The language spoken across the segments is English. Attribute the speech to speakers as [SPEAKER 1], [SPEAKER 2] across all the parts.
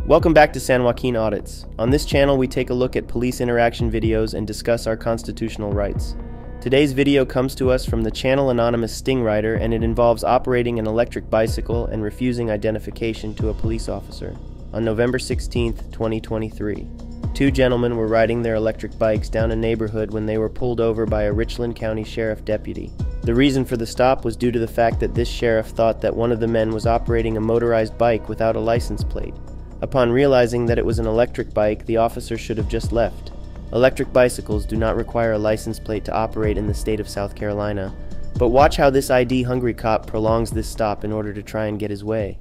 [SPEAKER 1] Welcome back to San Joaquin Audits. On this channel, we take a look at police interaction videos and discuss our constitutional rights. Today's video comes to us from the channel anonymous Sting Rider, and it involves operating an electric bicycle and refusing identification to a police officer. On November 16, 2023, two gentlemen were riding their electric bikes down a neighborhood when they were pulled over by a Richland County Sheriff Deputy. The reason for the stop was due to the fact that this sheriff thought that one of the men was operating a motorized bike without a license plate. Upon realizing that it was an electric bike, the officer should have just left. Electric bicycles do not require a license plate to operate in the state of South Carolina, but watch how this ID-hungry cop prolongs this stop in order to try and get his way.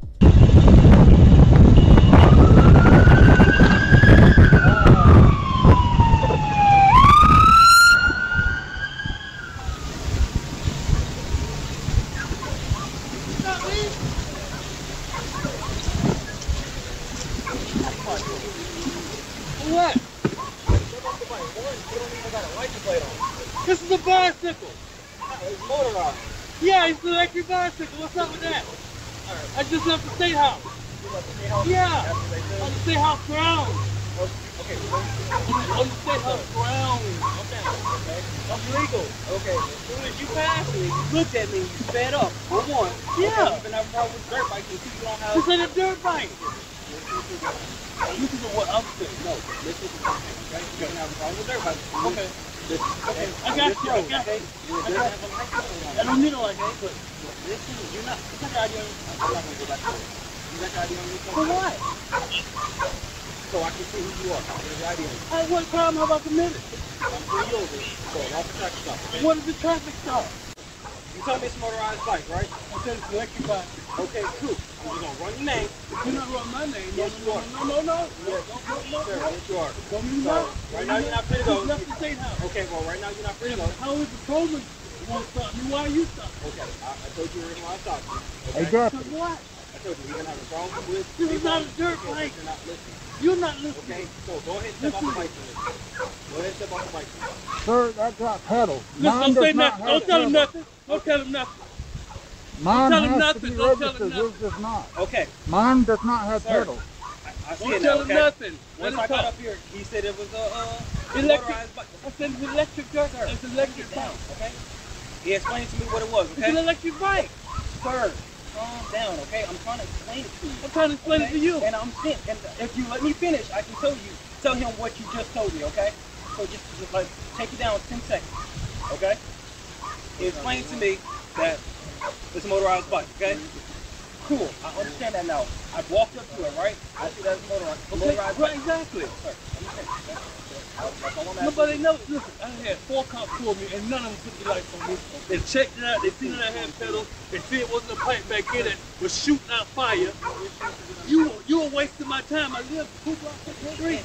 [SPEAKER 2] What? This is a bicycle.
[SPEAKER 3] It's motorized.
[SPEAKER 2] Yeah, it's an electric bicycle. What's up with that? I just left the state house. Yeah, on the state house grounds.
[SPEAKER 3] Okay.
[SPEAKER 2] On the state house grounds.
[SPEAKER 3] Okay.
[SPEAKER 2] I'm legal.
[SPEAKER 3] Okay.
[SPEAKER 2] As soon as you passed me, you looked at me, you sped up.
[SPEAKER 3] For one.
[SPEAKER 2] Yeah.
[SPEAKER 3] You've been having problems with dirt bikes and you don't have.
[SPEAKER 2] This ain't a dirt bike. Listen to what I'm saying.
[SPEAKER 3] No, listen to me. Okay? You've been having problems with dirt bikes. Okay. Listen. Okay.
[SPEAKER 2] I got you. I got you. I don't need a license.
[SPEAKER 3] But listen, you're not. You got your ID on you. I'm not going to go back to it. You got your ID on you.
[SPEAKER 2] For what?
[SPEAKER 3] So I can see who you are. There's your ID on you.
[SPEAKER 2] What crime have I committed?
[SPEAKER 3] I'm pulling you over. So I'm off the traffic stop. Okay?
[SPEAKER 2] What is the traffic stop?
[SPEAKER 3] You told me it's a motorized bike, right?
[SPEAKER 2] I said it's an electric bike.
[SPEAKER 3] Okay, cool. I'm just going to run your name.
[SPEAKER 2] You're not running my name.
[SPEAKER 3] Yes, you are.
[SPEAKER 2] No.
[SPEAKER 3] Yes, sir. Yes, you are.
[SPEAKER 2] Don't you
[SPEAKER 3] So,
[SPEAKER 2] not?
[SPEAKER 3] right now you're not free to go.
[SPEAKER 2] You left the state house.
[SPEAKER 3] Okay, well, right now you're not free to go.
[SPEAKER 2] How is the patrolman won't stop me? Why are you stopping?
[SPEAKER 3] Okay, I told you the reason why I stopped you. Okay?
[SPEAKER 2] Hey, girl. What?
[SPEAKER 3] I told you you've been having problems with
[SPEAKER 2] This is not a dirt
[SPEAKER 3] because
[SPEAKER 2] bike.
[SPEAKER 3] You're not listening.
[SPEAKER 2] You're not listening.
[SPEAKER 3] Okay, so go ahead and step off the bike for me. Go ahead and step off the bike for me.
[SPEAKER 4] Sir, that's not pedal.
[SPEAKER 2] Listen, don't say nothing. Don't tell him nothing. Don't tell him nothing.
[SPEAKER 4] Mine
[SPEAKER 2] Don't tell him
[SPEAKER 4] has
[SPEAKER 2] nothing.
[SPEAKER 4] to be
[SPEAKER 2] Don't tell him
[SPEAKER 4] registered.
[SPEAKER 2] nothing.
[SPEAKER 4] Yours does not.
[SPEAKER 3] Okay,
[SPEAKER 4] Mine does not have
[SPEAKER 3] Sir.
[SPEAKER 4] pedals.
[SPEAKER 3] I see
[SPEAKER 2] Don't
[SPEAKER 3] it
[SPEAKER 2] tell
[SPEAKER 3] now,
[SPEAKER 2] him
[SPEAKER 3] okay?
[SPEAKER 2] nothing. Let
[SPEAKER 3] Once
[SPEAKER 2] him
[SPEAKER 3] I got
[SPEAKER 2] talk.
[SPEAKER 3] up here, he said it was a
[SPEAKER 2] Electric.
[SPEAKER 3] motorized bike.
[SPEAKER 2] I said it's an electric dirt.
[SPEAKER 3] Sir,
[SPEAKER 2] It's an electric
[SPEAKER 3] down,
[SPEAKER 2] bike.
[SPEAKER 3] okay? He explained to me what it was,
[SPEAKER 2] It's
[SPEAKER 3] okay?
[SPEAKER 2] an electric bike.
[SPEAKER 3] Sir, calm down, okay? I'm trying to explain it to you.
[SPEAKER 2] I'm trying to explain it to you.
[SPEAKER 3] And I'm sent. And if you let me finish, I can tell him what you just told me, okay? So just like take it down 10 seconds, okay? He explained to me that it's a motorized bike, okay? Cool, I understand that now. I walked up to it, right? I see that's a motorized
[SPEAKER 2] Right,
[SPEAKER 3] bike.
[SPEAKER 2] exactly.
[SPEAKER 3] Sir, let me finish, okay? That's all I'm asking.
[SPEAKER 2] Nobody knows. Listen, I had 4 cops pull me, and none of them put the lights on me. They checked it out. They seen that I had pedals. They see it wasn't a pipe back in that was shooting out fire. You were wasting my time. I lived 2 blocks up the street.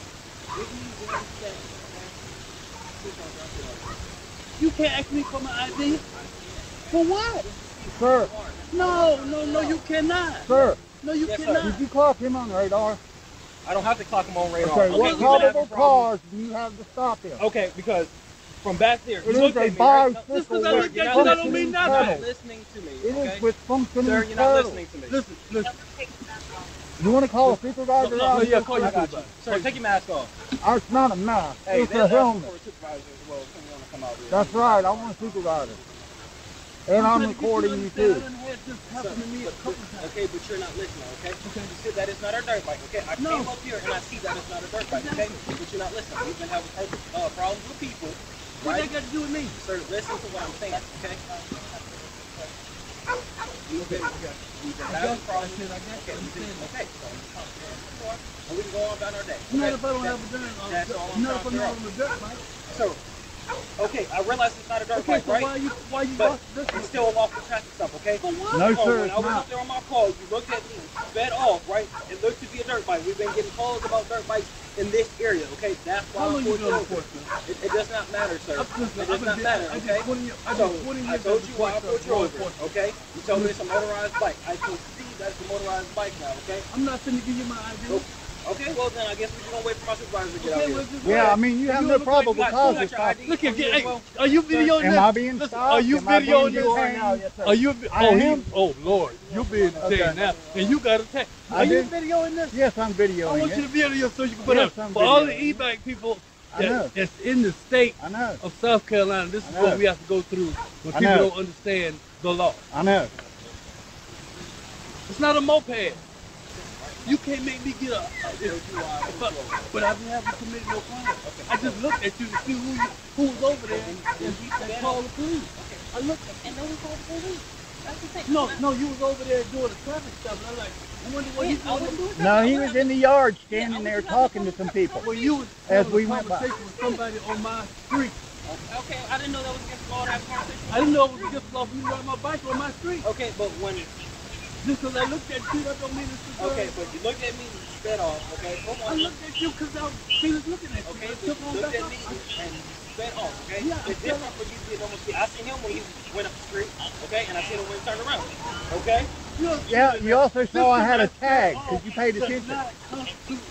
[SPEAKER 2] You can't ask me for my ID. For what?
[SPEAKER 4] Sir,
[SPEAKER 2] No, you cannot.
[SPEAKER 4] sir,
[SPEAKER 2] No, you
[SPEAKER 3] Yes, sir.
[SPEAKER 2] cannot.
[SPEAKER 4] did you clock him on the radar?
[SPEAKER 3] I don't have to clock him on radar.
[SPEAKER 4] Okay, what
[SPEAKER 3] we've been having
[SPEAKER 4] probable
[SPEAKER 3] problems.
[SPEAKER 4] cause do you have to stop him?
[SPEAKER 3] Okay, because from back there,
[SPEAKER 4] It
[SPEAKER 3] you
[SPEAKER 4] is
[SPEAKER 3] looked
[SPEAKER 4] a
[SPEAKER 3] at me, right?
[SPEAKER 4] bicycle
[SPEAKER 2] Just 'cause I
[SPEAKER 4] with
[SPEAKER 2] look at you, that don't mean
[SPEAKER 4] functioning
[SPEAKER 2] nothing.
[SPEAKER 3] You're not
[SPEAKER 4] pedals.
[SPEAKER 3] listening to me,
[SPEAKER 4] It
[SPEAKER 3] okay?
[SPEAKER 4] is with functioning
[SPEAKER 3] Sir, you're not
[SPEAKER 4] pedals.
[SPEAKER 3] listening to me.
[SPEAKER 2] Listen.
[SPEAKER 4] You want to call a supervisor
[SPEAKER 2] No,
[SPEAKER 4] out?
[SPEAKER 2] yeah, call your
[SPEAKER 3] I got you.
[SPEAKER 2] supervisor.
[SPEAKER 3] Sir, take your mask off.
[SPEAKER 4] It's not a mask.
[SPEAKER 3] Hey,
[SPEAKER 4] It's
[SPEAKER 3] they're
[SPEAKER 4] a
[SPEAKER 3] asking
[SPEAKER 4] helmet.
[SPEAKER 3] for a supervisor as well. Someone want to come out here.
[SPEAKER 4] That's right. I want a supervisor. And I'm recording you too.
[SPEAKER 3] Okay, but you're not listening, okay? You said that it's not a dirt bike, okay? I came up here and I see that it's not a dirt bike, okay? But you're not listening. We've been having problems with people,
[SPEAKER 2] What
[SPEAKER 3] right?
[SPEAKER 2] that got to do with me?
[SPEAKER 3] Sir, listen to what I'm saying, okay? We've been having problems. Okay, okay. And we can go on about our day.
[SPEAKER 2] Not
[SPEAKER 3] okay?
[SPEAKER 2] if I don't have a dirt
[SPEAKER 3] That's all I'm
[SPEAKER 2] Not if I'm
[SPEAKER 3] trying
[SPEAKER 2] not
[SPEAKER 3] to
[SPEAKER 2] on a dirt bike.
[SPEAKER 3] So, okay, I realize it's not a dirt
[SPEAKER 2] Okay,
[SPEAKER 3] bike,
[SPEAKER 2] so
[SPEAKER 3] right?
[SPEAKER 2] why you
[SPEAKER 3] But
[SPEAKER 2] lost this
[SPEAKER 3] it's
[SPEAKER 2] one?
[SPEAKER 3] still a lawful traffic stop, okay?
[SPEAKER 2] For what?
[SPEAKER 4] No,
[SPEAKER 3] So
[SPEAKER 4] sir,
[SPEAKER 3] when
[SPEAKER 4] it's
[SPEAKER 3] I was
[SPEAKER 4] not.
[SPEAKER 3] up there on my call, you looked at me, sped off, right? It looked to be a dirt bike. We've been getting calls about dirt bikes in this area, okay? That's why
[SPEAKER 2] How
[SPEAKER 3] I'm
[SPEAKER 2] long you
[SPEAKER 3] pulled
[SPEAKER 2] been on
[SPEAKER 3] over.
[SPEAKER 2] enforcement?
[SPEAKER 3] It does not matter, sir. It does not matter,
[SPEAKER 2] I did
[SPEAKER 3] okay?
[SPEAKER 2] 20 years- I
[SPEAKER 3] So,
[SPEAKER 2] did 20
[SPEAKER 3] I
[SPEAKER 2] years
[SPEAKER 3] told
[SPEAKER 2] of
[SPEAKER 3] you why I pulled you
[SPEAKER 2] law
[SPEAKER 3] over,
[SPEAKER 2] enforcement.
[SPEAKER 3] okay? You told me it's a motorized bike. I can see that's a motorized bike now, okay?
[SPEAKER 2] I'm not finna give you my ID.
[SPEAKER 3] So, Okay, well then I guess we're just gonna wait for my supervisor to get out here.
[SPEAKER 4] Yeah, I mean, you have no probable cause to stop.
[SPEAKER 2] Look at hey, are you videoing this?
[SPEAKER 4] Am I being stopped?
[SPEAKER 2] Are you
[SPEAKER 4] Am I being
[SPEAKER 2] videoing this?
[SPEAKER 4] detained?
[SPEAKER 2] Are you?
[SPEAKER 4] I am.
[SPEAKER 2] Oh Lord, you're being detained now, and you got a tag. Are you videoing this?
[SPEAKER 4] Yes, I'm videoing
[SPEAKER 2] I want you to video so you can put
[SPEAKER 4] Yes,
[SPEAKER 2] up
[SPEAKER 4] I'm
[SPEAKER 2] for all the
[SPEAKER 4] videoing.
[SPEAKER 2] e-bike people
[SPEAKER 4] I know.
[SPEAKER 2] that's in the state
[SPEAKER 4] I know.
[SPEAKER 2] of South Carolina. This is
[SPEAKER 4] I
[SPEAKER 2] what
[SPEAKER 4] know.
[SPEAKER 2] we have to go through when
[SPEAKER 4] I
[SPEAKER 2] people
[SPEAKER 4] know.
[SPEAKER 2] don't understand the law.
[SPEAKER 4] I know.
[SPEAKER 2] It's not a moped. You can't make me get but I haven't committed no crime. I just looked at you to see who was over there and called the police. I looked at
[SPEAKER 5] And then we called the police. That's the thing.
[SPEAKER 2] no, you was over there doing the traffic stuff, and I'm like, I wonder what he's doing.
[SPEAKER 4] No, he was in the yard standing there talking to some people.
[SPEAKER 2] Well, you was
[SPEAKER 4] As
[SPEAKER 2] having
[SPEAKER 4] we
[SPEAKER 2] a
[SPEAKER 4] went by.
[SPEAKER 2] conversation with somebody on my street.
[SPEAKER 5] Okay, I didn't know that was against the law to have a conversation.
[SPEAKER 2] I didn't know it was against the law for you to ride my bike on my street.
[SPEAKER 3] Okay, but when
[SPEAKER 2] Just because I looked at you, that don't mean it's the
[SPEAKER 3] okay, but you looked at me and you sped off, okay? Hold
[SPEAKER 2] I
[SPEAKER 3] on.
[SPEAKER 2] looked at you because he was looking at you.
[SPEAKER 3] Okay,
[SPEAKER 2] I
[SPEAKER 3] but
[SPEAKER 2] took
[SPEAKER 3] you
[SPEAKER 2] on
[SPEAKER 3] looked
[SPEAKER 2] back
[SPEAKER 3] at
[SPEAKER 2] up.
[SPEAKER 3] me and you sped off, okay?
[SPEAKER 2] Yeah,
[SPEAKER 3] It's different for you to get almost I seen him when he went up the street, okay? And I seen him when he turned around, okay?
[SPEAKER 4] Yeah, you also saw I had a tag because you paid
[SPEAKER 2] Does
[SPEAKER 4] attention.
[SPEAKER 2] not constitute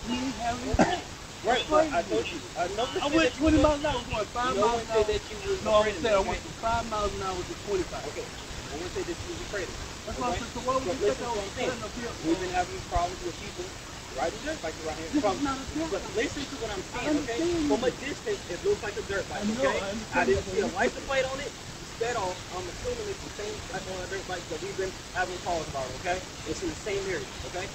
[SPEAKER 2] me having a tag.
[SPEAKER 3] Right, but I told you. I know
[SPEAKER 2] I went 20 miles an hour, going 5
[SPEAKER 3] no
[SPEAKER 2] miles
[SPEAKER 3] one
[SPEAKER 2] an
[SPEAKER 3] said
[SPEAKER 2] hour.
[SPEAKER 3] that you was
[SPEAKER 2] No, I
[SPEAKER 3] afraid of
[SPEAKER 2] said I
[SPEAKER 3] me,
[SPEAKER 2] went
[SPEAKER 3] okay?
[SPEAKER 2] from 5 miles an hour to 25.
[SPEAKER 3] Okay. No one said that you was afraid of me.
[SPEAKER 2] That's why I said, so why would you
[SPEAKER 3] Listen
[SPEAKER 2] think
[SPEAKER 3] to
[SPEAKER 2] I
[SPEAKER 3] what
[SPEAKER 2] was
[SPEAKER 3] I'm saying.
[SPEAKER 2] standing up here?
[SPEAKER 3] We've been having problems with people riding dirt bikes around here.
[SPEAKER 2] This is not a dirt
[SPEAKER 3] But
[SPEAKER 2] bike.
[SPEAKER 3] listen to what I'm saying, okay?
[SPEAKER 2] understand.
[SPEAKER 3] From a distance, it looks like a dirt bike,
[SPEAKER 2] I know,
[SPEAKER 3] okay?
[SPEAKER 2] I understand
[SPEAKER 3] I didn't
[SPEAKER 2] that,
[SPEAKER 3] see a
[SPEAKER 2] but
[SPEAKER 3] license plate on it. You sped off. I'm assuming it's the same type of dirt bike that we've been having calls about, okay? It's in the same area, okay?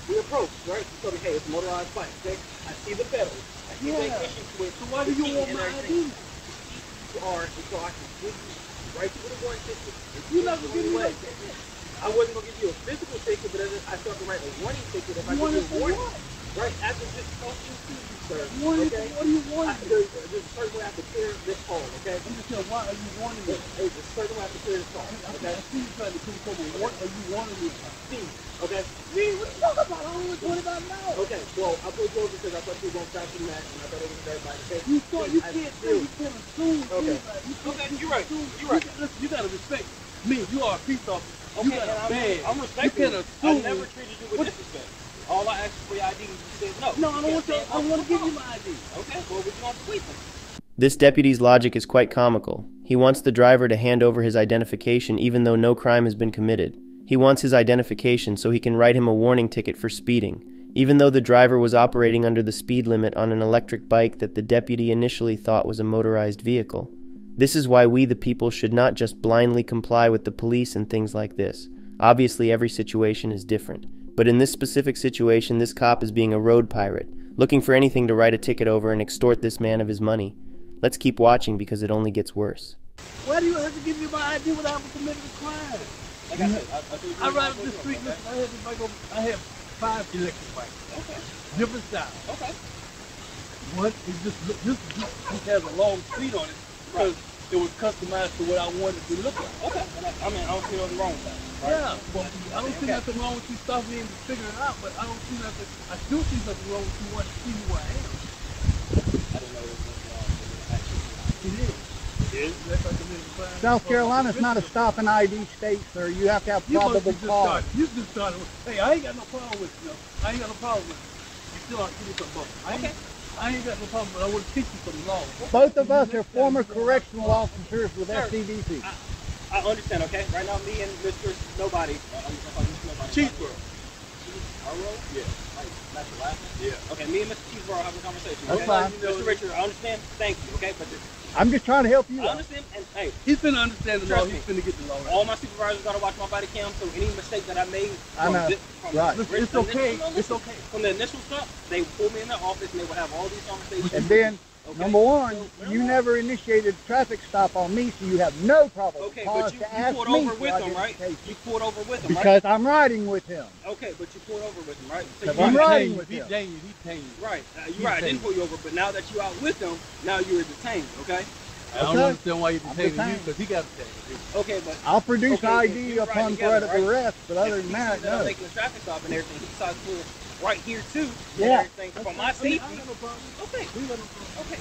[SPEAKER 3] We approached, right? You told me, hey, it's a motorized bike, okay? I see the pedals. I see the
[SPEAKER 2] Yeah.
[SPEAKER 3] issues with
[SPEAKER 2] So why do you
[SPEAKER 3] the
[SPEAKER 2] want
[SPEAKER 3] and
[SPEAKER 2] my
[SPEAKER 3] everything.
[SPEAKER 2] ID?
[SPEAKER 3] You are, and so I can give you right to the warrant ticket.
[SPEAKER 2] You're not gonna give me
[SPEAKER 3] Way.
[SPEAKER 2] no ticket.
[SPEAKER 3] I wasn't gonna give you a physical ticket, but I still have to write a warning ticket if I give
[SPEAKER 2] Warning
[SPEAKER 3] you a
[SPEAKER 2] for
[SPEAKER 3] warning.
[SPEAKER 2] what?
[SPEAKER 3] Right after just talking to you, sir.
[SPEAKER 2] Warning
[SPEAKER 3] okay?
[SPEAKER 2] for what do you want?
[SPEAKER 3] There's a certain way I have to clear this call, okay?
[SPEAKER 2] I'm just saying, why are you warning me?
[SPEAKER 3] There's a certain way I have to clear this call, okay?
[SPEAKER 2] I see you trying to come over. What are you warning me about?
[SPEAKER 3] Steve, okay?
[SPEAKER 2] Me? What are you talking about? I only 25 now.
[SPEAKER 3] Okay, well, I pulled you over because I thought you were going faster than that, and I thought it was a dirt bike, okay?
[SPEAKER 2] You thought you
[SPEAKER 3] I
[SPEAKER 2] can't say
[SPEAKER 3] still-
[SPEAKER 2] you can't assume
[SPEAKER 3] Okay.
[SPEAKER 2] anybody. You can't
[SPEAKER 3] Okay,
[SPEAKER 2] just
[SPEAKER 3] you're right.
[SPEAKER 2] assume.
[SPEAKER 3] You're right.
[SPEAKER 2] Listen, you gotta respect me. You are a peace officer. You
[SPEAKER 3] Okay,
[SPEAKER 2] got
[SPEAKER 3] and
[SPEAKER 2] a badge.
[SPEAKER 3] I'm respecting
[SPEAKER 2] You can't
[SPEAKER 3] you.
[SPEAKER 2] assume.
[SPEAKER 3] I never treated you with disrespect. All I asked for your ID, you said no.
[SPEAKER 2] No, I don't want your. I want to give you my ID.
[SPEAKER 3] Okay, well, we're going to sweep them.
[SPEAKER 1] This deputy's logic is quite comical. He wants the driver to hand over his identification even though no crime has been committed. He wants his identification so he can write him a warning ticket for speeding, even though the driver was operating under the speed limit on an electric bike that the deputy initially thought was a motorized vehicle. This is why we the people should not just blindly comply with the police and things like this. Obviously every situation is different. But in this specific situation, this cop is being a road pirate, looking for anything to write a ticket over and extort this man of his money. Let's keep watching because it only gets worse.
[SPEAKER 2] Why do you have to give me my ID without having committed a crime?
[SPEAKER 3] Like I said,
[SPEAKER 2] I ride up the street. Listen, I have this bike over. I have 5 electric bikes.
[SPEAKER 3] Okay,
[SPEAKER 2] Different styles.
[SPEAKER 3] okay.
[SPEAKER 2] One is just this has a long seat on it because it was customized to what I wanted it to look like.
[SPEAKER 3] Okay, I mean, I don't see nothing wrong with that. Right?
[SPEAKER 2] Yeah, but I don't see nothing wrong with you stopping me and figuring it out. But I don't see nothing. I still see nothing wrong with you wanting to see who I am.
[SPEAKER 3] I didn't know there was nothing wrong with it. Actually,
[SPEAKER 2] It is. It is. That's like a little crime.
[SPEAKER 4] South Carolina's not a stop and ID state, sir. You have to have
[SPEAKER 2] You must
[SPEAKER 4] probable
[SPEAKER 2] be just
[SPEAKER 4] cause.
[SPEAKER 2] started. You just started. Hey, I ain't got no problem with you. I ain't got no problem with you. You still aren't getting some buck. I ain't got no problem, but I want to teach you some law.
[SPEAKER 4] Both of us are former correctional officers with SCDC.
[SPEAKER 3] I understand, okay? Right now, me and Mr. Nobody, I'm going to call Mr. Nobody.
[SPEAKER 2] Cheeseburger.
[SPEAKER 3] Our role? Yeah. Like, that's your last name? Yeah. Okay, me and Mr. Cheeseburger are having a conversation.
[SPEAKER 4] That's
[SPEAKER 3] okay?
[SPEAKER 4] fine.
[SPEAKER 3] Mr. Richard, I understand. Thank you, okay? But
[SPEAKER 4] I'm just trying to help you
[SPEAKER 3] I
[SPEAKER 4] out.
[SPEAKER 3] understand, and hey,
[SPEAKER 2] He's finna understand the law.
[SPEAKER 3] Trust me.
[SPEAKER 2] He's finna get the law right.
[SPEAKER 3] all my supervisors got to watch my body cam, so any mistake that I made
[SPEAKER 4] I know. Right.
[SPEAKER 2] Listen, it's okay. It's okay.
[SPEAKER 3] From the initial stuff, they pull me in their office and they would have all these conversations.
[SPEAKER 4] And then,
[SPEAKER 3] Okay.
[SPEAKER 4] number one,
[SPEAKER 3] So,
[SPEAKER 4] you never initiated a traffic stop on me, so you have no probable
[SPEAKER 3] Okay,
[SPEAKER 4] cause
[SPEAKER 3] but you
[SPEAKER 4] to ask
[SPEAKER 3] pulled
[SPEAKER 4] me
[SPEAKER 3] over
[SPEAKER 4] for
[SPEAKER 3] with him, right?
[SPEAKER 4] identification.
[SPEAKER 3] You pulled over with him, right?
[SPEAKER 4] Because I'm riding with him.
[SPEAKER 3] Okay, but you pulled over with him, right? So
[SPEAKER 4] Because
[SPEAKER 3] you
[SPEAKER 4] I'm
[SPEAKER 3] right.
[SPEAKER 4] riding with
[SPEAKER 2] He
[SPEAKER 4] him.
[SPEAKER 2] detained you. He detained you.
[SPEAKER 3] Right, you're right. I didn't pull you over, but now that you're out with them, now you're detained. Okay.
[SPEAKER 2] I don't
[SPEAKER 4] Okay.
[SPEAKER 2] understand why you're
[SPEAKER 4] I'm
[SPEAKER 2] detaining you
[SPEAKER 4] detained.
[SPEAKER 2] because he got detained.
[SPEAKER 3] Okay, but
[SPEAKER 4] I'll produce
[SPEAKER 3] Okay, if
[SPEAKER 4] ID
[SPEAKER 3] you ride
[SPEAKER 4] upon
[SPEAKER 3] together,
[SPEAKER 4] threat of
[SPEAKER 3] right?
[SPEAKER 4] arrest, but other
[SPEAKER 3] if
[SPEAKER 4] than
[SPEAKER 3] he
[SPEAKER 4] that,
[SPEAKER 3] sees that I'm
[SPEAKER 4] no.
[SPEAKER 3] making a traffic stop and everything, he decides to pull right here too.
[SPEAKER 4] Yeah.
[SPEAKER 3] And everything for my
[SPEAKER 2] I
[SPEAKER 3] safety.
[SPEAKER 2] got no problem.
[SPEAKER 3] Okay.
[SPEAKER 2] We got no problem.
[SPEAKER 3] Okay.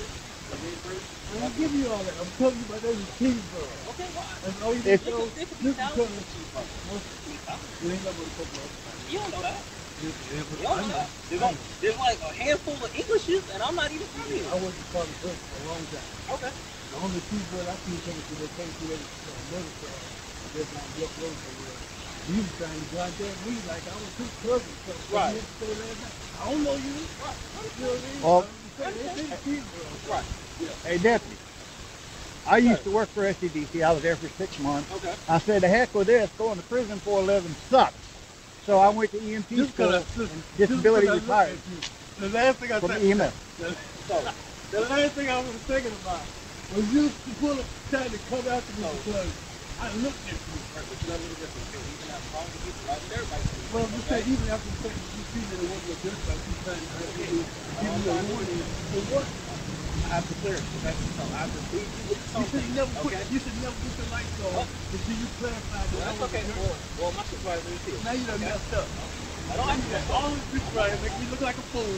[SPEAKER 2] I don't give you all that. I'm telling you about those cheeseburgers.
[SPEAKER 3] Okay. Why?
[SPEAKER 2] That's all you
[SPEAKER 4] If-
[SPEAKER 2] need to know.
[SPEAKER 3] This could be
[SPEAKER 2] This is
[SPEAKER 3] thousands
[SPEAKER 2] coming.
[SPEAKER 3] of cheeseburgers.
[SPEAKER 2] You ain't never put no.
[SPEAKER 5] You don't know that.
[SPEAKER 2] You
[SPEAKER 5] You don't know that. There's like a handful of Englishes, and I'm not even from here.
[SPEAKER 2] I wasn't part of this for a long time.
[SPEAKER 5] Okay.
[SPEAKER 2] The only people that I see coming through, they came through America, just on York Road for real. You was trying to contact me like I was his cousin. So
[SPEAKER 5] Right.
[SPEAKER 2] I don't know you. Right. You know
[SPEAKER 4] Oh.
[SPEAKER 2] what I mean?
[SPEAKER 5] Right.
[SPEAKER 4] Hey, Deputy. I used to work for SCDC. I was there for 6 months.
[SPEAKER 5] Okay.
[SPEAKER 4] I said, the heck with this. Going to prison for a living sucks. So I went to EMT
[SPEAKER 2] Just
[SPEAKER 4] school
[SPEAKER 2] because
[SPEAKER 4] and disability retired
[SPEAKER 2] the last thing I
[SPEAKER 4] from
[SPEAKER 2] said,
[SPEAKER 4] EMS.
[SPEAKER 2] the last thing I was thinking about was you trying to come after me because I looked at you. Well, you said even after the fact that you see that it wasn't a dirt bike, you trying to give you a warning. For what?
[SPEAKER 5] I have to clear it. Okay. So I have to leave you with something.
[SPEAKER 2] You should never put the lights on until you clarify that.
[SPEAKER 5] That's okay. Well, my supervisor is here.
[SPEAKER 2] Now you done messed up.
[SPEAKER 5] I don't have to mess up.
[SPEAKER 2] All this bitch right here making me look like a fool.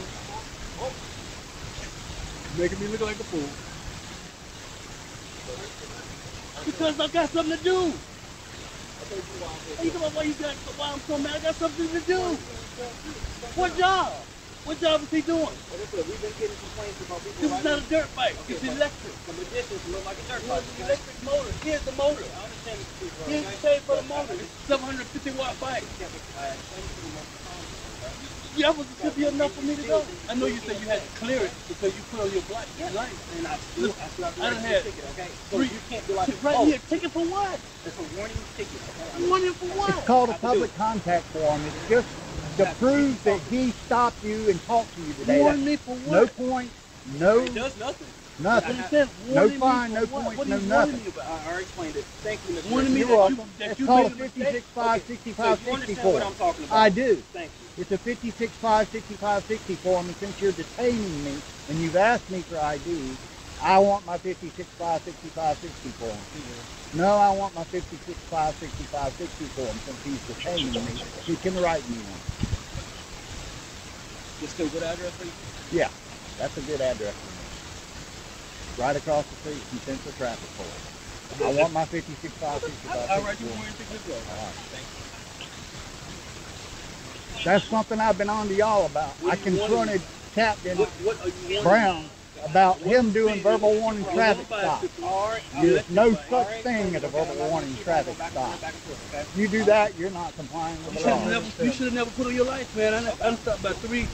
[SPEAKER 2] Making me look like a fool. Because I got something to do. Hey, you talking about why I'm so mad? I got something to do. What job? What job is he doing?
[SPEAKER 5] We've been getting complaints about people.
[SPEAKER 2] This is not a dirt bike. It's electric.
[SPEAKER 5] Some additions look like a dirt
[SPEAKER 2] Well,
[SPEAKER 5] bike.
[SPEAKER 2] it's an electric motor. Here's the motor.
[SPEAKER 5] I understand the speed, bro.
[SPEAKER 2] Here's the tape for the motor. It's a 750 watt bike. That should be enough for me to go. I know you said you had to clear it because you put on your black lights.
[SPEAKER 5] And I still have to
[SPEAKER 2] I done had
[SPEAKER 5] ticket, okay? So you can't be like,
[SPEAKER 2] right here. Ticket for what?
[SPEAKER 5] it's a warning ticket, okay?
[SPEAKER 2] Warning for what?
[SPEAKER 4] It's called a public contact form. It's just to prove that he stopped you and talked to you today.
[SPEAKER 2] Warn me for
[SPEAKER 4] No
[SPEAKER 2] what?
[SPEAKER 4] point, no
[SPEAKER 5] It does nothing.
[SPEAKER 4] nothing. No fine, no points,
[SPEAKER 2] What
[SPEAKER 4] no
[SPEAKER 2] are you warning
[SPEAKER 4] nothing.
[SPEAKER 2] me about?
[SPEAKER 5] I already explained it. Thank you, Mr.
[SPEAKER 2] Warning me
[SPEAKER 4] You're
[SPEAKER 2] that
[SPEAKER 4] welcome.
[SPEAKER 2] that
[SPEAKER 4] It's
[SPEAKER 2] you
[SPEAKER 4] called a
[SPEAKER 2] made a mistake.
[SPEAKER 4] 56.5,
[SPEAKER 5] So
[SPEAKER 4] 65,
[SPEAKER 5] you understand
[SPEAKER 4] 60
[SPEAKER 5] what
[SPEAKER 4] form.
[SPEAKER 5] I'm talking about?
[SPEAKER 4] I do.
[SPEAKER 5] Thank you.
[SPEAKER 4] It's a 56.5, 65, 60 form, and since you're detaining me and you've asked me for ID, I want my 56.5, 65, 60 form. No, I want my 56.5, 65, 60 form since he's detaining me. He can write me one.
[SPEAKER 2] Just a good address for you?
[SPEAKER 4] Yeah, that's a good address. Right across the street from Central Traffic Force. I want my 56.5, 65, 60
[SPEAKER 2] All right, you
[SPEAKER 4] form.
[SPEAKER 2] warning ticket as well.
[SPEAKER 4] All right. That's something I've been on to y'all about.
[SPEAKER 2] What
[SPEAKER 4] I
[SPEAKER 2] do you want?
[SPEAKER 4] confronted Captain
[SPEAKER 2] What are you warning?
[SPEAKER 4] Brown about him doing verbal warning traffic stops. There's no such thing as a verbal warning traffic stop. You do that, you're not complying with the law.
[SPEAKER 2] You should have never put on your lights, man. I done stopped by three,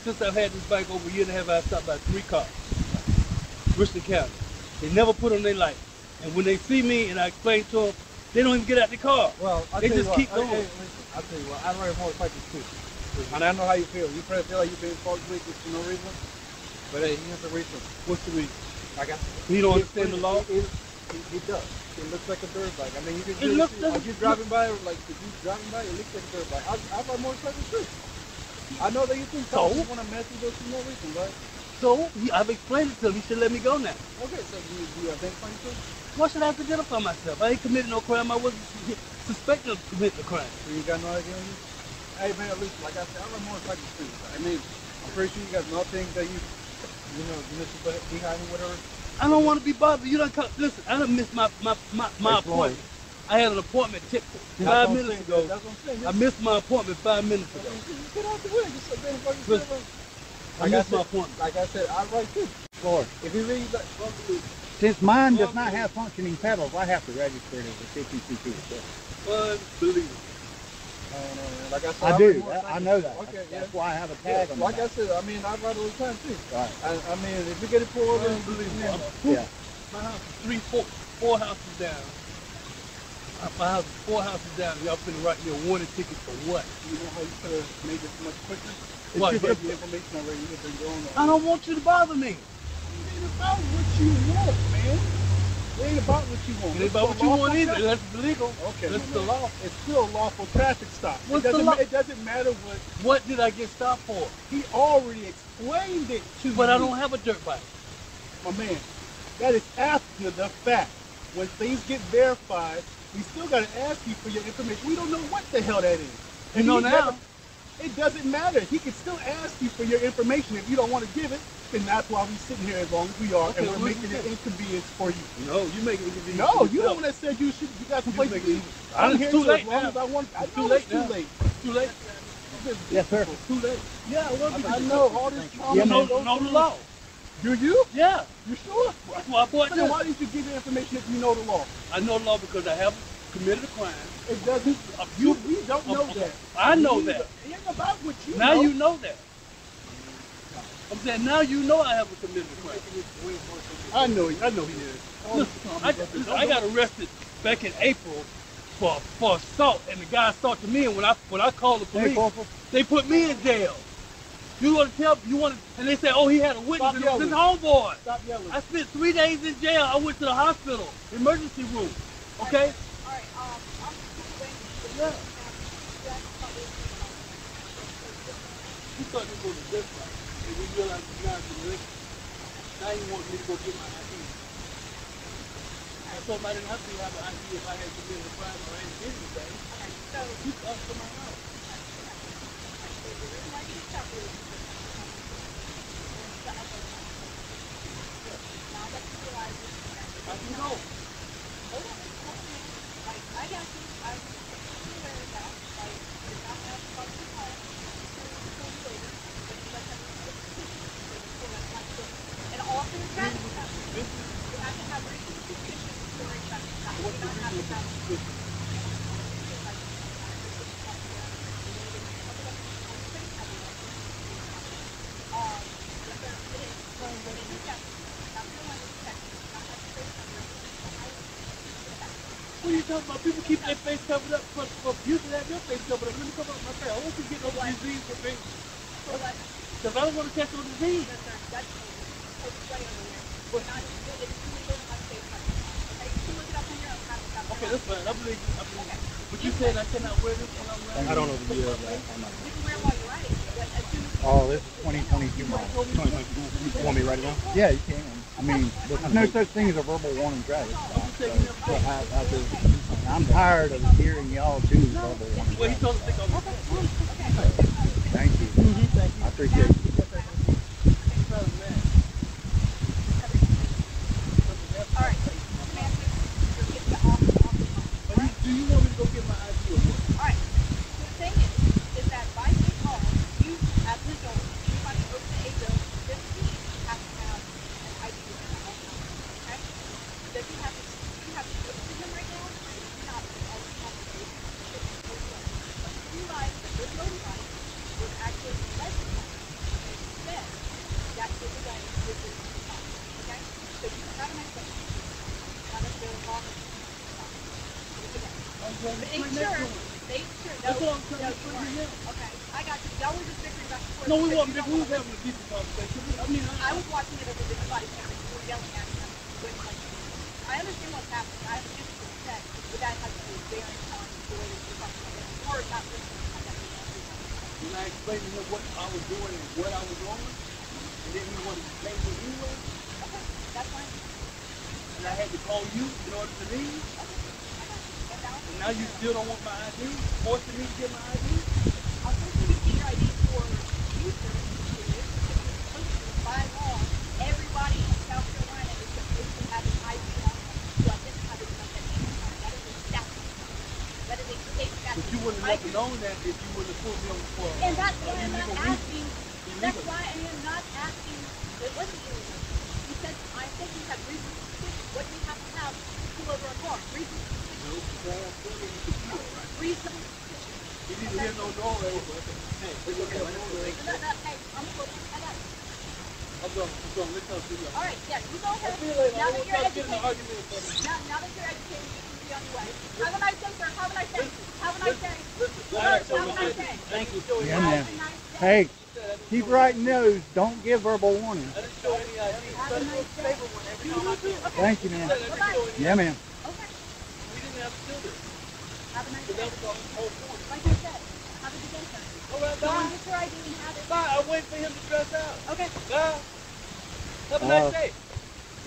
[SPEAKER 2] since I've had this bike over a year and a half, I stopped by 3 cars. Richland County. They never put on their lights. And when they see me and I explain to them, they don't even get out the car.
[SPEAKER 6] Well,
[SPEAKER 2] They just keep going.
[SPEAKER 6] I'll tell you what, I ride motorcycles too. And I know how you feel. You probably feel like you've been fucked with for no reason. But hey, here's the reason.
[SPEAKER 2] What's the reason?
[SPEAKER 6] I got
[SPEAKER 2] You don't understand the law?
[SPEAKER 6] It does. It looks like a dirt bike. I mean, you can
[SPEAKER 2] It looks like-
[SPEAKER 6] are you driving by, like, if you driving by, it looks like a dirt bike. I ride motorcycles too. I know that you think
[SPEAKER 2] So?
[SPEAKER 6] you want to mess with us for no reason, right?
[SPEAKER 2] So, I've explained it to him. He should let me go now.
[SPEAKER 6] Okay, so you identify yourself?
[SPEAKER 2] Why should I have to identify myself? I ain't committed no crime. I wasn't suspected of committing a crime.
[SPEAKER 6] So you got no idea on you? Hey man, listen, like I said, I ride motorcycles too. I mean, I'm pretty sure you got nothing that you know, Mr. Behind or whatever.
[SPEAKER 2] I don't want to be bothered. You done come. Listen, I done missed my appointment. I had an appointment 5 minutes ago.
[SPEAKER 6] That's what I'm saying.
[SPEAKER 2] I missed my appointment 5 minutes ago.
[SPEAKER 6] Get out the way. Just identify
[SPEAKER 2] Listen,
[SPEAKER 6] yourself.
[SPEAKER 2] I missed my appointment.
[SPEAKER 6] Like I said, I ride too.
[SPEAKER 4] Lord,
[SPEAKER 6] If you really like,
[SPEAKER 4] since mine does not have functioning pedals, I have to register it as a 50cc.
[SPEAKER 2] Unbelievable.
[SPEAKER 6] like I said,
[SPEAKER 4] I
[SPEAKER 6] ride
[SPEAKER 4] do.
[SPEAKER 6] motorcycles.
[SPEAKER 4] I know that.
[SPEAKER 6] Okay, yeah.
[SPEAKER 4] That's why I have a tag on
[SPEAKER 6] Like
[SPEAKER 4] the
[SPEAKER 6] I
[SPEAKER 4] back.
[SPEAKER 6] said, I mean, I ride all the time too.
[SPEAKER 4] Right.
[SPEAKER 6] I mean, if you get it pulled over,
[SPEAKER 2] Unbelievable.
[SPEAKER 4] Yeah.
[SPEAKER 2] My house is four houses down. My house is 4 houses down. Y'all finna write me a warning ticket for what?
[SPEAKER 6] you know how you could have made it much quicker?
[SPEAKER 2] What?
[SPEAKER 6] You have the information already. You have been going on.
[SPEAKER 2] I don't want you to bother me.
[SPEAKER 6] It ain't about what you want, man. It ain't about what you want.
[SPEAKER 2] It ain't about what you want either. That's illegal.
[SPEAKER 6] Okay,
[SPEAKER 2] That's
[SPEAKER 6] my
[SPEAKER 2] the
[SPEAKER 6] man.
[SPEAKER 2] law.
[SPEAKER 6] It's still a lawful traffic stop.
[SPEAKER 2] What's the law?
[SPEAKER 6] It doesn't matter what
[SPEAKER 2] What did I get stopped for?
[SPEAKER 6] he already explained it to
[SPEAKER 2] But
[SPEAKER 6] you.
[SPEAKER 2] I don't have a dirt bike.
[SPEAKER 6] My man, that is after the fact. When things get verified, we still got to ask you for your information. We don't know what the hell that is.
[SPEAKER 2] You know
[SPEAKER 6] he
[SPEAKER 2] now.
[SPEAKER 6] never- It doesn't matter. He can still ask you for your information if you don't want to give it. And that's why we're sitting here as long as we are,
[SPEAKER 2] Okay,
[SPEAKER 6] and we're
[SPEAKER 2] what
[SPEAKER 6] making
[SPEAKER 2] you
[SPEAKER 6] it
[SPEAKER 2] say?
[SPEAKER 6] inconvenience for you.
[SPEAKER 2] No, you make it inconvenient.
[SPEAKER 6] No, you the one that said you got some place to be. I'm
[SPEAKER 2] It's
[SPEAKER 6] here
[SPEAKER 2] too
[SPEAKER 6] till
[SPEAKER 2] late
[SPEAKER 6] as long
[SPEAKER 2] now.
[SPEAKER 6] as I want. I
[SPEAKER 2] It's too
[SPEAKER 6] know
[SPEAKER 2] late
[SPEAKER 6] it's too
[SPEAKER 2] now.
[SPEAKER 6] late.
[SPEAKER 2] Too late.
[SPEAKER 4] Yes, sir.
[SPEAKER 2] It's too late.
[SPEAKER 6] Yeah, well, I know all this trauma.
[SPEAKER 4] Yeah,
[SPEAKER 2] know,
[SPEAKER 4] man.
[SPEAKER 2] know the law.
[SPEAKER 6] Do you?
[SPEAKER 2] Yeah.
[SPEAKER 6] You sure?
[SPEAKER 2] That's why I bought
[SPEAKER 6] But then
[SPEAKER 2] this.
[SPEAKER 6] why didn't you give the information if you know the law?
[SPEAKER 2] I know the law because I haven't committed a crime.
[SPEAKER 6] It doesn't. We don't know that.
[SPEAKER 2] I know
[SPEAKER 6] We-
[SPEAKER 2] that.
[SPEAKER 6] It ain't about what you
[SPEAKER 2] Now
[SPEAKER 6] know.
[SPEAKER 2] you know that. I'm saying now you know I haven't committed a crime.
[SPEAKER 6] I know he is.
[SPEAKER 2] Listen, I got arrested back in April for assault, and the guy assaulted me. And when I called the police, they put me in jail. You want to tell? And they said, oh, he had a witness. It was his homeboy.
[SPEAKER 6] Stop yelling.
[SPEAKER 2] I spent 3 days in jail. I went to the hospital, emergency room. Okay.
[SPEAKER 7] All right, I'm
[SPEAKER 2] Yeah. You thought this was a good fight, and we realized you guys were listening. Now you want me to go get my ID. I told him I didn't have to have an ID if I had committed a crime or I didn't do anything.
[SPEAKER 7] so
[SPEAKER 2] You come to my house. I can go.
[SPEAKER 7] I got you. I'm aware of that. Like, you're not going to have to talk to your home. And also the traffic stop. You have to have reasonable suspicion for a traffic stop. You don't have to have
[SPEAKER 2] What are you talking about? People keep their face covered up for usually have their face covered up. Let me cover up my face. I want you to get no disease from me. Because I don't want to catch no disease. Okay, that's fine. I believe you. But you said I cannot wear this when I'm riding?
[SPEAKER 6] I don't know the year of that.
[SPEAKER 7] You can wear it while you're riding, but as soon as
[SPEAKER 4] Oh, this is 2022 model.
[SPEAKER 6] You want me to write it down?
[SPEAKER 4] Yeah, you can. I mean, there's no such thing as a verbal warning traffic stop. So I do. I'm tired of hearing y'all do verbal warning.
[SPEAKER 2] Well, he told us to take off.
[SPEAKER 4] Thank you. I appreciate it.
[SPEAKER 7] all right,
[SPEAKER 2] Do you want me to go get my ID or what?
[SPEAKER 7] all right. So the thing is that by state law, you as an adult, anybody over the age of 15 has to have an ID with them. Okay? So you have to go to him right now. You not always have to do it. But you realize that this motorbike was actually registered. Instead, that is the way this is. Okay? So you can have an ID. Not if they're wrong. Make sure.
[SPEAKER 2] That's all I'm trying to put in here.
[SPEAKER 7] Okay, I got you. Y'all were just bickering back and forth.
[SPEAKER 2] No, we
[SPEAKER 7] because
[SPEAKER 2] wasn't.
[SPEAKER 7] you
[SPEAKER 2] We
[SPEAKER 7] don't
[SPEAKER 2] was having a decent conversation. I mean,
[SPEAKER 7] I was watching it over the body camera. You were yelling at me. I understand what's happening. I have a difficult set, but that has no bearing on the way that you're talking about it. Or not listening. I got to
[SPEAKER 2] when I explained to him what I was doing and what I was on, and then he wanted to change it anyway,
[SPEAKER 7] Okay, that's fine.
[SPEAKER 2] and I had to call you in order to leave,
[SPEAKER 7] And now,
[SPEAKER 2] and now you still don't want my ID, forcing me to get my ID?
[SPEAKER 7] I'll send you the ID for users. By law, everybody in South Carolina is supposed to have an ID on them to identify themselves at any time. That is a statute. That is a state statute.
[SPEAKER 2] But you wouldn't have never known that if you wouldn't have put me on the floor.
[SPEAKER 7] And that's why I'm not asking. That's why I am not asking. It wasn't illegal. You said I think you had reasonable suspicion. What do you have to have to pull over a car? Reasonable suspicion. Reasonable suspicion.
[SPEAKER 2] You need to hear no noise. Hey,
[SPEAKER 7] Hey, I'm going. I got it.
[SPEAKER 2] I'm going. Let's talk to you.
[SPEAKER 7] All right. Yeah, you go ahead.
[SPEAKER 2] See you later.
[SPEAKER 7] Now
[SPEAKER 2] I
[SPEAKER 7] that
[SPEAKER 2] won't
[SPEAKER 7] you're
[SPEAKER 2] try to get in an
[SPEAKER 7] educated.
[SPEAKER 2] argument with you.
[SPEAKER 7] Now that you're educated, you can be on your way. Have a nice day, sir. Have a nice day. Have a nice day.
[SPEAKER 2] All right, so
[SPEAKER 7] Have a nice day.
[SPEAKER 2] thank you.
[SPEAKER 4] Yeah, man.
[SPEAKER 7] Have a nice day.
[SPEAKER 4] Hey, keep writing those. Don't give verbal warnings.
[SPEAKER 2] I didn't show any ID.
[SPEAKER 7] Have a nice day.
[SPEAKER 4] Thank you, man.
[SPEAKER 7] Bye-bye.
[SPEAKER 4] Yeah, man.
[SPEAKER 7] Okay.
[SPEAKER 2] We didn't have to do this.
[SPEAKER 7] Have a nice
[SPEAKER 2] But
[SPEAKER 7] day.
[SPEAKER 2] that was the whole point.
[SPEAKER 7] Like I said, have a good day, sir.
[SPEAKER 2] All right,
[SPEAKER 7] Go
[SPEAKER 2] bye.
[SPEAKER 7] and get your ID and have it.
[SPEAKER 2] Bye. I wait for him to dress out.
[SPEAKER 7] Okay.
[SPEAKER 2] Bye. Have a nice day.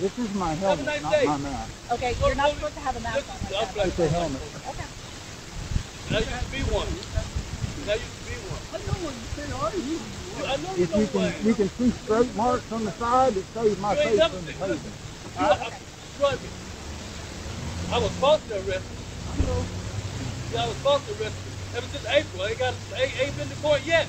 [SPEAKER 4] This is my helmet,
[SPEAKER 2] nice
[SPEAKER 4] not
[SPEAKER 2] day.
[SPEAKER 4] my mask.
[SPEAKER 7] Okay, you're not supposed to have a mask on like that.
[SPEAKER 4] It's a helmet.
[SPEAKER 7] Okay.
[SPEAKER 2] Now you can be one. Now you can be one. I know what you say, are you? I know
[SPEAKER 4] If you can see straight marks on the side, it saves my face from the pavement.
[SPEAKER 2] Trust me. I was falsely arrested. You know, I was falsely arrested ever since April. Ain't been to court yet.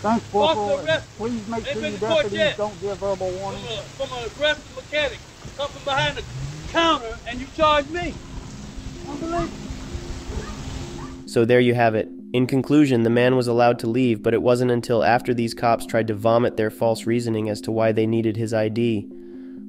[SPEAKER 4] Thanks, Corporal.
[SPEAKER 2] False arrest.
[SPEAKER 4] Please make
[SPEAKER 2] Ain't
[SPEAKER 4] sure
[SPEAKER 2] been
[SPEAKER 4] your
[SPEAKER 2] to court
[SPEAKER 4] deputies
[SPEAKER 2] yet.
[SPEAKER 4] don't give verbal warning.
[SPEAKER 2] From an aggressive mechanic, come from behind the counter, and you charge me. Unbelievable.
[SPEAKER 1] So there you have it. In conclusion, the man was allowed to leave, but it wasn't until after these cops tried to vomit their false reasoning as to why they needed his ID.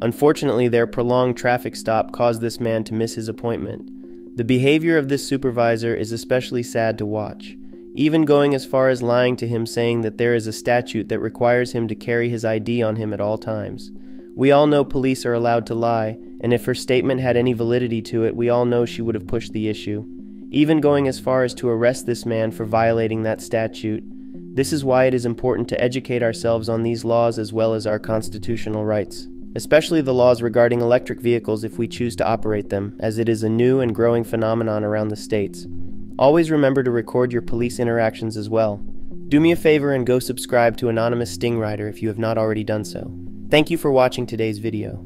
[SPEAKER 1] Unfortunately, their prolonged traffic stop caused this man to miss his appointment. The behavior of this supervisor is especially sad to watch, even going as far as lying to him, saying that there is a statute that requires him to carry his ID on him at all times. We all know police are allowed to lie, and if her statement had any validity to it, we all know she would have pushed the issue, even going as far as to arrest this man for violating that statute. This is why it is important to educate ourselves on these laws as well as our constitutional rights, especially the laws regarding electric vehicles if we choose to operate them, as it is a new and growing phenomenon around the states. Always remember to record your police interactions as well. Do me a favor and go subscribe to Anonymous Sting Rider if you have not already done so. Thank you for watching today's video.